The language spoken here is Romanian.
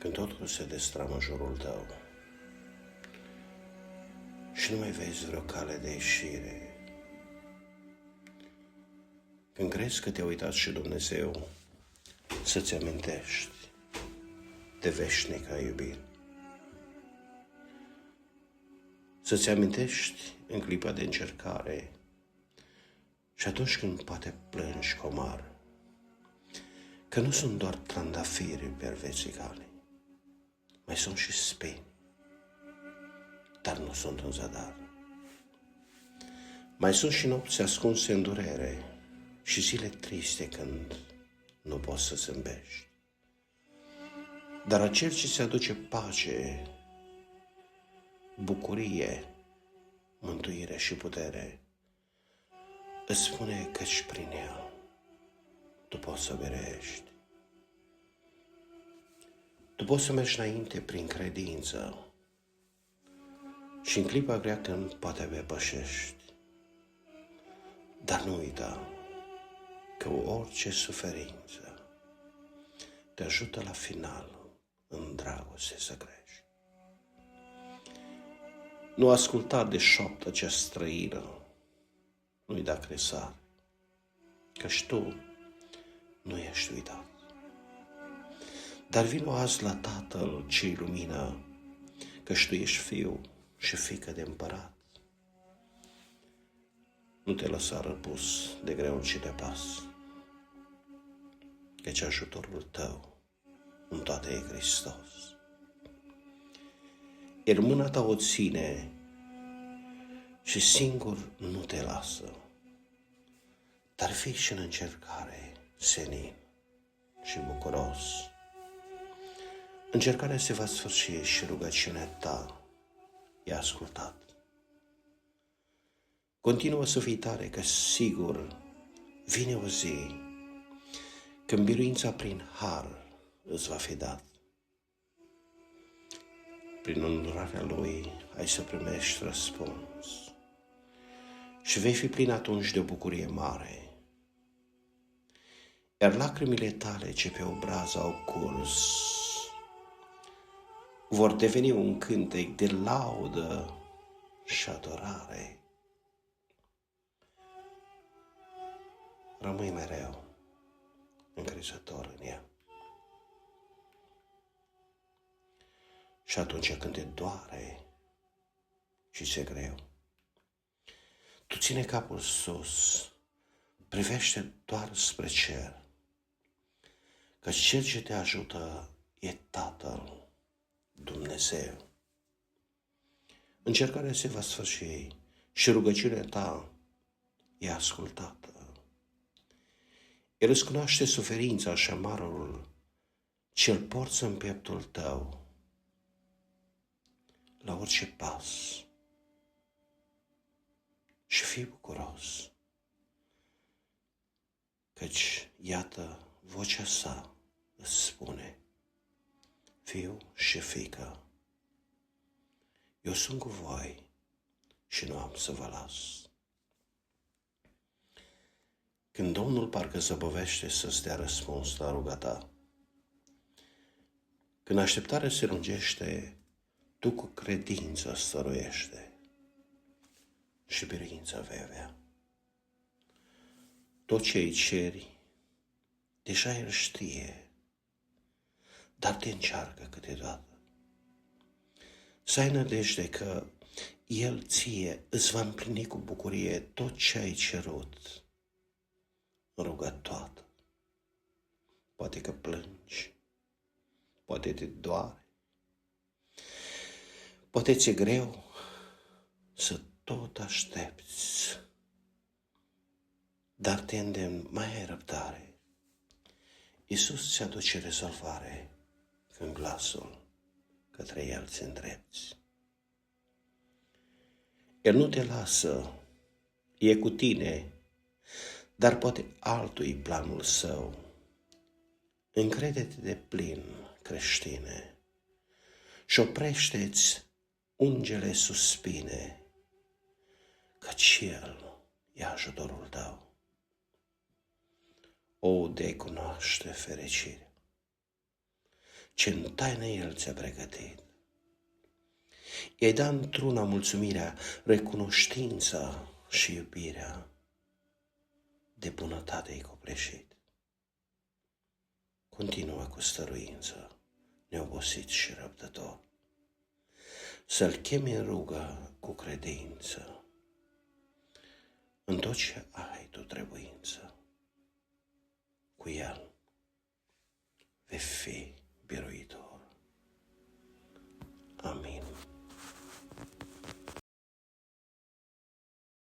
Când totul se destramă în jurul tău și nu mai vezi vreo cale de ieșire, când crezi că te-a uitat și Dumnezeu să-ți amintești de veșnica iubire, să-ți amintești în clipa de încercare și atunci când poate plângi comar, că nu sunt doar trandafiri pe vieții cale, mai sunt și spini, dar nu sunt în zadar. Mai sunt și nopți ascunse în durere și zile triste când nu poți să zâmbești. Dar acel ce se aduce pace, bucurie, mântuire și putere, îți spune că-și prin el tu poți să biruiești. Tu poți să mergi înainte prin credință și în clipa grea când poate abia pășești. Dar nu uita că orice suferință te ajută la final în dragoste să crești. Nu asculta de șoaptă cea străină, nu-i da cresar, căci tu nu ești uitat. Dar vino azi la Tatăl ce-i lumină, căci tu ești fiu și fiică de împărat. Nu te lăsa răpus de greul ce te pas, căci ajutorul tău în toate e Hristos. El mâna ta o ține și singur nu te lasă, dar fii și în încercare senin și bucuros. Încercarea se va sfârși și rugăciunea ta e ascultat. Continuă să fii tare, că sigur vine o zi când biruința prin har îți va fi dat. Prin îndurarea lui ai să primești răspuns și vei fi plin atunci de o bucurie mare. Iar lacrimile tale ce pe obraz au curs vor deveni un cântec de laudă și adorare. Rămâi mereu încrezător în ea. Și atunci când te doare și ți-e greu, tu ține capul sus, privește doar spre cer, că cel ce te ajută e Tatăl Dumnezeu. Încercarea se va sfârși și rugăciunea ta e ascultată. El îți cunoaște suferința și amarul ce-l porți în pieptul tău la orice pas și fii bucuros, căci iată vocea sa îți spune: fiu și fiică, eu sunt cu voi și nu am să vă las. Când Domnul parcă zăbovește să-ți dea răspuns la ruga ta, când așteptarea se lungește, tu cu credință stăruiește și biruința vei avea. Tot ce îi ceri, deja El știe, dar te încearcă câteodată. Să ai nădejde că El ție îți va împlini cu bucurie tot ce ai cerut în ruga toată. Poate că plângi, poate te doare, poate ți-e greu să tot aștepți, dar te îndemn, mai ai răbdare. Iisus ți aduce rezolvare când glasul către El ți îndrepți. El nu te lasă, e cu tine, dar poate altui planul său. Încrede-te de plin, creștine, și oprește-ți ungele suspine, căci El e ajutorul tău. O, de cunoaște fericire, ce în taină El ți-a pregătit. I-ai dat într-una mulțumirea, recunoștința și iubirea, de bunătate-i copleșit. Continuă cu stăruință, neobosit și răbdător, să-L chemi în rugă cu credință, în tot ce ai tu trebuință, cu El vei fi